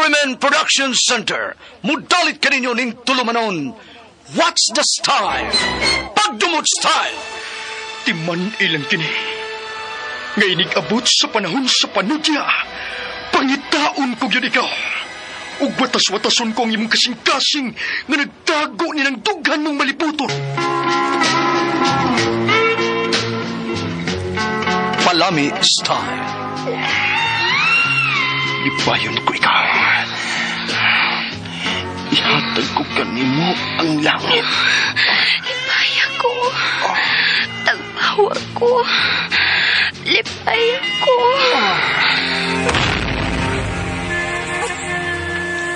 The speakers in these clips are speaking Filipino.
Arimen Production Center, mudalit ka ninyo ning tulumanon. What's the style? Pagdumot style! Timan ilang kini. Ngay abot sa panahon sa panudya. Pangitaon ko yun ikaw. Ug watas-watason ko ang imong kasing-kasing nga nagtago ni ng dughan mong maliputon. Palami style. Ibayon ko ikaw. Ihatag ko kanimo ang langit. Lipaya ko. Tagpawa ko. Lipaya ko.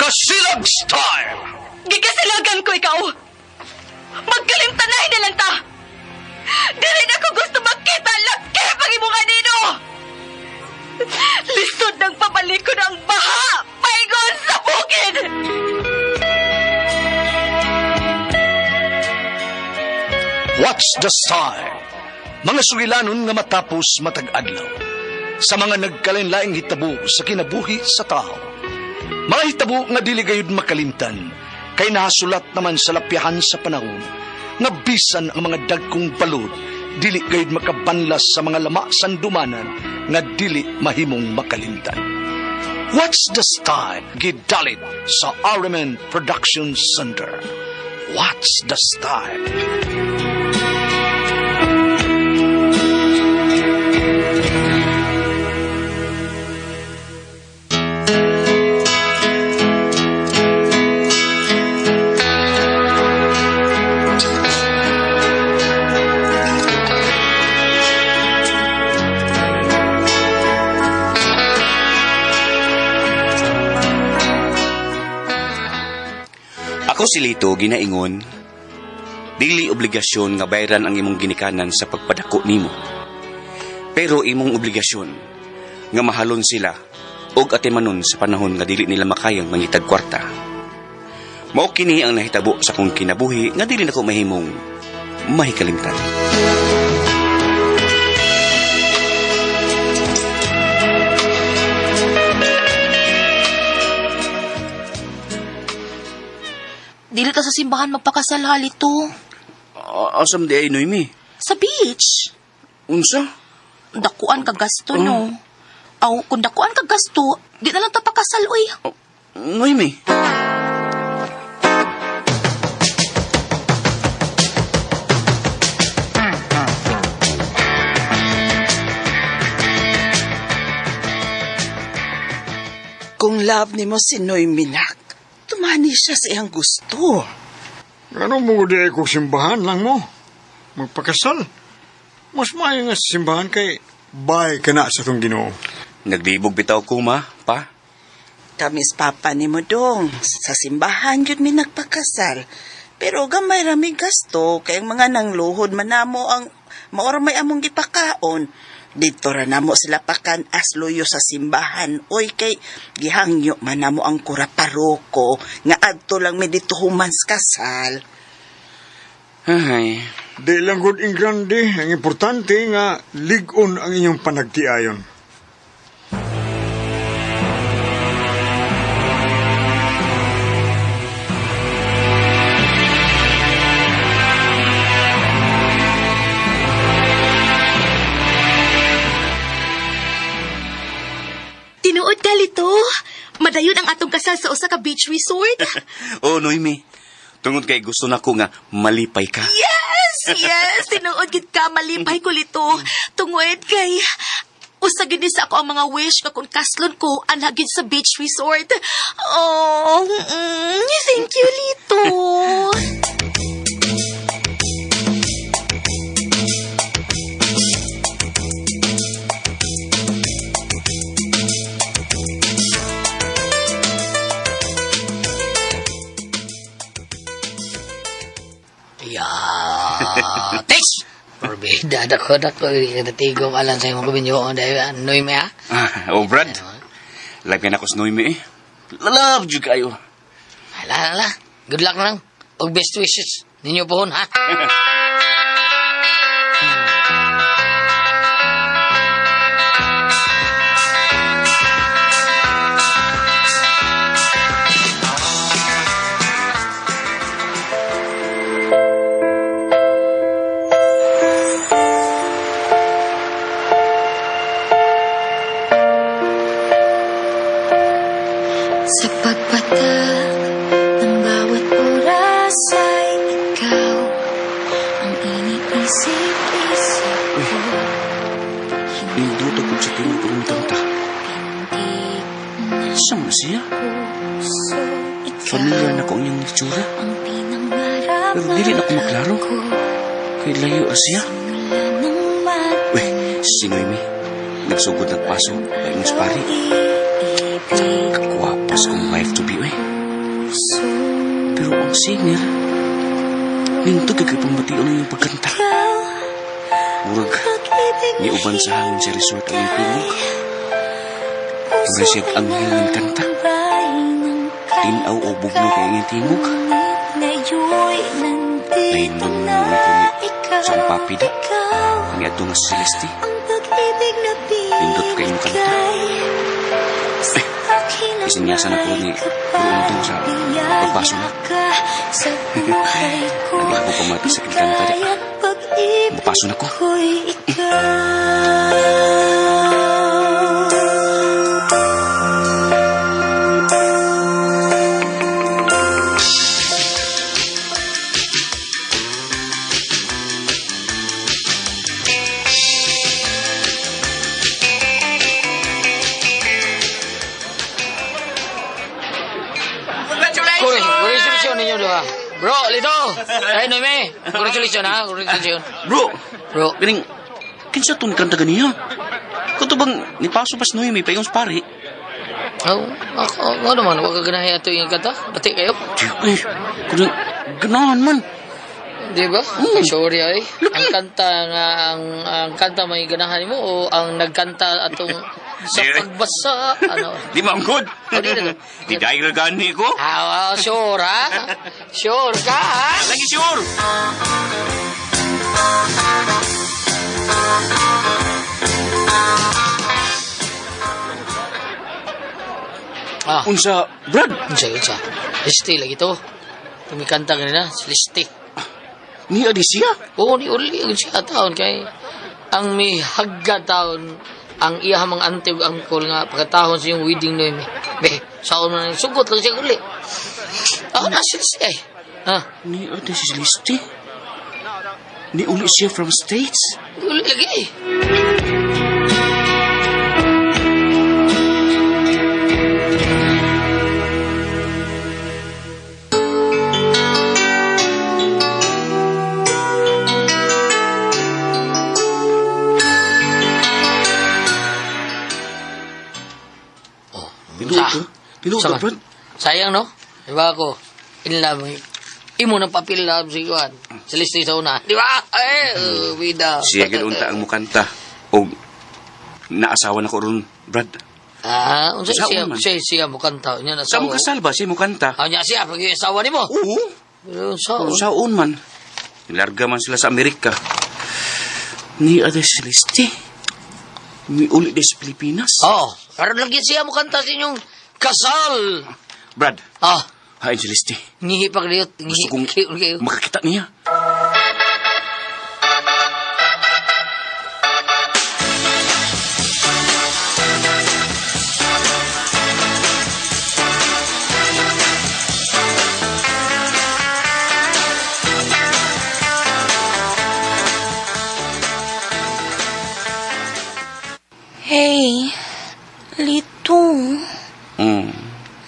Kasilag style. Gigasilagan ko ikaw. Magkalimtanay na lang ta. Dili na ko gusto makita laki pag imo kanino. Lisod ng papalikod ang baha. Paigon sa bukid. What's the style? Mga sugilanon nga matapos matag-adlaw. Sa mga nagkalain-laing hitabo sa kinabuhi sa tao. Mga hitabo nga dili gayud makalimtan, kay nasulat naman sa lapyahan sa panahon, nga bisan ang mga dagkong balod, dili gayud makabanlas sa mga lama sandumanan, nga dili mahimong makalimtan. What's the style? Gidalit sa Arimen Production Center. What's the style? Ako si Lito ginaingon, dili obligasyon nga bayaran ang imong ginikanan sa pagpadako nimo. Pero imong obligasyon nga mahalon sila og atimanon sa panahon nga dili nila makayang mangitag kwarta. Mao kini ang nahitabo sa kong kinabuhi nga dili nako mahimong mahikalimtan. Dili ta sa simbahan magpakasal, Halito. Asam di ay Noemi? Sa beach. Unsa? Dakuan ka gasto, no? Aw, kung dakuan ka gasto, di na lang ta pakasal, uy. Noemi? Kung love ni mo si Noemi nak, tumani siya sa iyang gusto. Ano mo di ay kong simbahan lang mo? Magpakasal. Mas maayo nga sa simbahan kay bay ka na sa itong Ginoo. Naglibog bitaw ko, ma, pa. Kamis papa ni mo dong, sa simbahan yun mi nagpakasal. Pero gamay rami gasto, kay ang mga nangluhod manamo ang maoramay among gipakaon. Dito ra namo sila pakan asloyo sa simbahan. Oy, kay gihangyo manamo ang kura paroko nga adto lang mi dito humans kasal. Ay, Di lang good in grande, ang importante nga ligon ang inyong panagtiayon. Tinuod ka, Lito. Madayon ang atong kasal sa usa ka beach resort. oh, Noemi. Tungod kay gusto na ko nga malipay ka. Yes, tinuod gid ka, malipay ko, Lito. Tungod kay usa gid sa ako ang mga wish nga kung kaslon ko anagid sa beach resort. Oh, thank you, Lito. Thanks! Forbida, dako, natigong alam sa imong kabinyo, dahil Noemi, ha? Oh, Brad. Lagi na ko sa Noemi, eh. Love you kayo. Ala. Good luck lang. Og best wishes ninyo pohon, ha? Sa pagpatak ng bawat oras ay ikaw ang iniisip-isip ko. Nindot ako sa tinutulong kanta. Saan na siya? Puso, ikaw Familiar na ko ang iyong itsura. ang pinangarap. Pero dili na ko maklaro. Kay layo siya. Mula ng mata Uy, si Noemi. Nagsugod ng paso. Kaya mong spari. Kakwapas kong wife to be, uy. Pero ang singer, nindot kagay pambatiyon ng iyong pagkanta. Murag, niuban sa hangin sa resort ang iyong pinog. Kung ang anghel ng kanta. Tinaw o bugno kay iyong timog. Nahindong mo ang kulit sa papida. Ang ato nga si Celeste. Nindot kay iyong kanta. Isinyasan ako ni Kurunto sa pagbaso na. Hindi ako pamati sa kanta. Mapaso na ko. Congratulations ninyo dua. Bro, Lito. Ay, Noemi. Congratulations ha. Congratulations. Bro, galing, kinsa itong kanta ganiya? Kung bang nipaso pas Noemi pa yung spari? Ako naman, huwag ka ganahin ito yung kanta. Bati kayo. Ay, kung ganahan man. Di ba? Sorry ay. Ang kanta nga, ang kanta may ganahan mo o ang nagkanta atong sa pagbasa, ano? Di maangkod. di. Di dahil gani ko. Sure ha? Sure ka ha? Lagi sure. Unsa, Brad? Unsa. Listi lagi to. Tumikanta kanina, si Listi. Ni Adisya? Oo, ni uli ang siya taon kay ang may hagga taon ang iya mga antig angkol nga pagkatahon sa yung wedding no mi. Be, saon man sugot lang siya uli. Nasa siya eh. Ni Adisya Listi? Ni uli siya from States? Uli lagi eh. Tinuod ka, Brad? Sayang, no? Diba ako, in love, imo nang papil love si Juan. Si Listi sa una. Diba? Vida. Siya ginunta ang mukanta. O, naasawa na ko ron, Brad. Unsa siya mo kanta. Niya Sa nasawa. mong kasal ba, siya mukanta? Niya siya, pag yung asawa ni mo. Oo. Pero saan? Kung saan man. Nilarga man sila sa Amerika. Ni Ades Listi. Ni uli de sa Pilipinas. Karon lagi siya mo kanta sa inyong kasal. Brad. Hain si Listi. Ngihi pa kayo. Gusto kong makakita niya. Hey, Lito.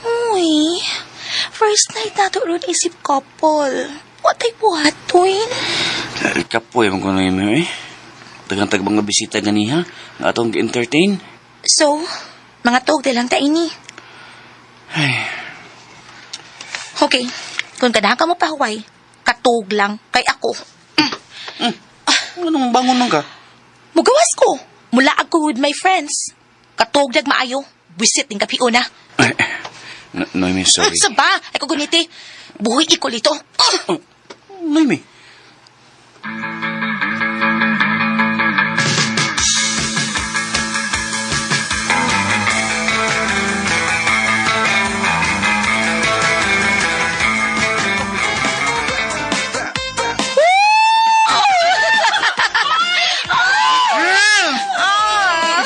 Uy, first night nato ron isip couple. What ay buhatoy? Kapoy mong kuno yun eh. Tagang-tag mga bisita ganiha. Nga atong entertain. So, mga tog lang ta ini. Ay. Okay, kung ganahan ka mo pa Hawaii, katog lang kay ako. Ano mong bangon man ka? Mugawas ko. Mula ako with my friends. Katog dag maayo. Visit din kapi una. Ay, Noemi, sorry. Sa ba? Ay ko guniti. Buhay iko lito. Noemi.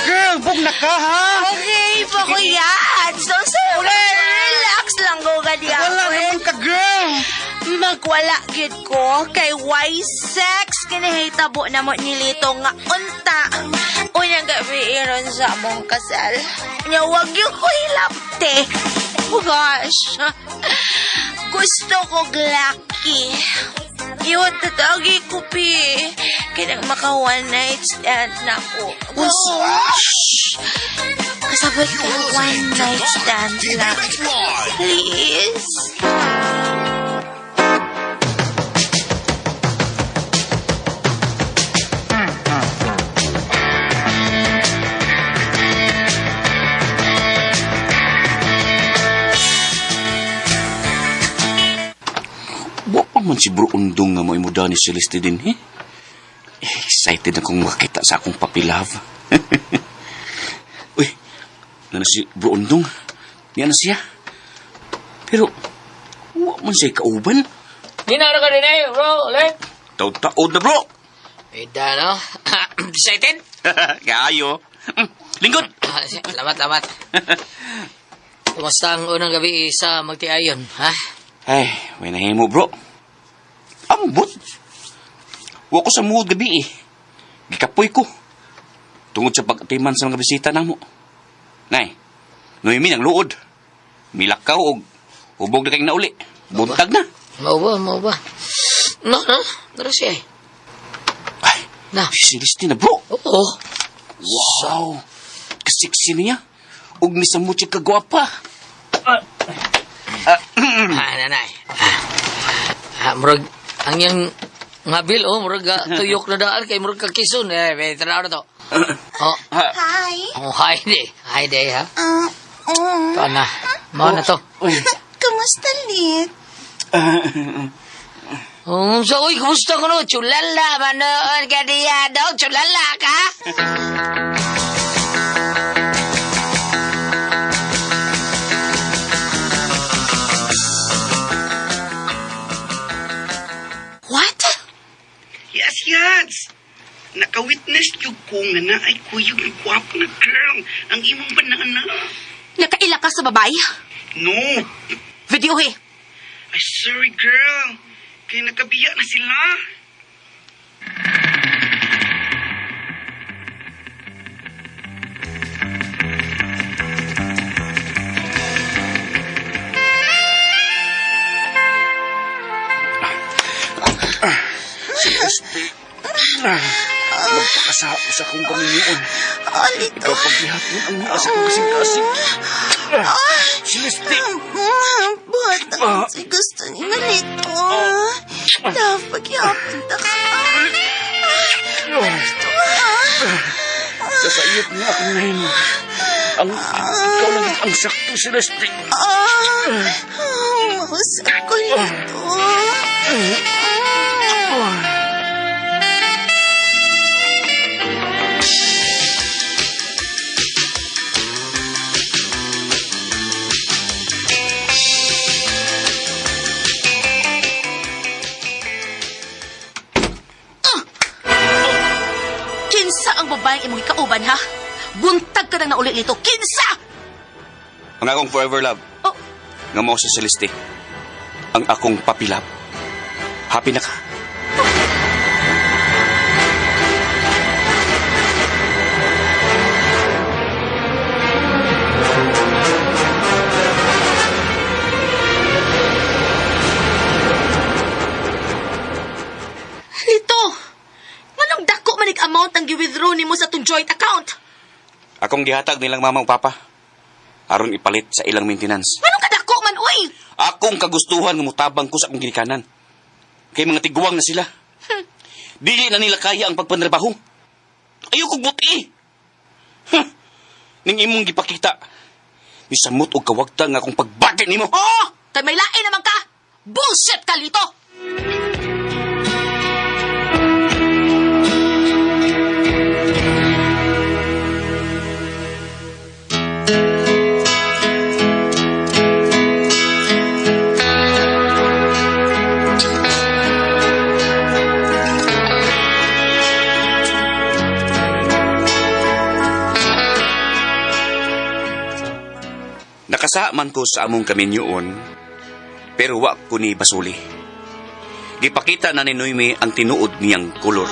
Girl, bugna ka ha? Okay, pa ko yan. So sorry. gani Wala ako naman ka, girl. Magwala gid ko kay why sex kinahitabo na mo nilito nga unta. Unyang gabi iron sa among kasal. Nya wag yung ko hilapte. Oh gosh. Gusto ko lucky. Iwan tatagi ko, pi. Kaya maka one night stand na ko. Kasabot ka one night stand lang. Please. Wa pa man si Bro Undong nga may muda ni Celeste din, eh? Excited akong makita sa akong papilav. Uy, na si Bro Undong. Yan na siya. Pero, wa man siya kauban. Ginara ka din eh, bro. Ulit. Taod na, bro. Eda, no? Excited? Kayo. Lingkod. Salamat. Kumusta ang unang gabi sa magtiayon, ha? Ay, may nahimo, bro. Ambot. Wa ko sa muod gabi, eh. Gikapoy ko. Tungod sa pag-atiman sa mga bisita na mo. Nay, Noemi ang luod. Milakaw og hubog na kayong nauli. Buntag na. Mau ba? No, dara siya eh. Ay, Na. si Celeste na, bro. Oo. Wow. Kasiksi niya. Ug ni sa mutsig kagwapa. Nanay. Murag, ang yang ngabil, murag tuyok na daan kay murag kakison. May tanaw na to. Oh, Hi. hi de, ha? Ito na. Mao na to. Kumusta, Lit? So, uy, kumusta ko no? Chulala, manood ka diya, dog. Chulala ka? What? Yes. Naka-witness yung ko nga na ay kuyog ng gwapo na girl. Ang imong banana. Nakaila ka sa babae? No. Video, eh. Ay, sorry, girl. Kaya nakabiya na sila. Celeste. Magpakasako sa akong kaminion. Ikaw paglihapon ang niya sa akong kasing-kasing. Celeste. But, si gusto ni Malito. Pagyapon ta ka. Sasayot niya akong nahimo. Ikaw lang ang sakto, Celeste. Mahusap ko nito. Kinsa ang babaeng imong ikauban, ha? Buntag ka nang nauli nito. Kinsa! Ang akong forever love. Oh, Nga mo si Celeste. Ang akong papilab. Happy na ka? Lito! Manong dako manig amount ang gi-withdraw nimo sa tong joint account? Akong gihatag nilang mama ug papa. Aron ipalit sa ilang maintenance. Manong kadako man, uy! Akong kagustuhan nga mutabang ko sa akong ginikanan. Kay mga tiguwang na sila. Dili na nila kaya ang pagpanrabaho. Ayoko buti. Ning imong gipakita. Misamot og kawagta nga akong pagbati nimo. Oh! Kay may lain naman ka! Bullshit ka, Lito! Nakasa man ko sa among kaminyoon Pero wa ko ni basuli. Gipakita na ni Noemi ang tinuod niyang kolor.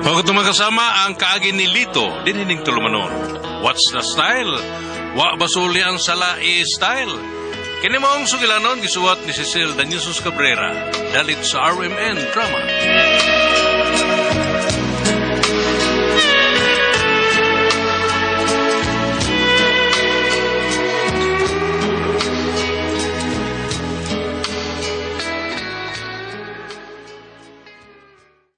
Pagod kasama ang kaagi ni Lito, dinining tulumanon. What's the style? Wa basuli ang sala style. Kini maong sugilanon gisuwat ni Cecil Danyesus Cabrera, dalit sa RMN Drama.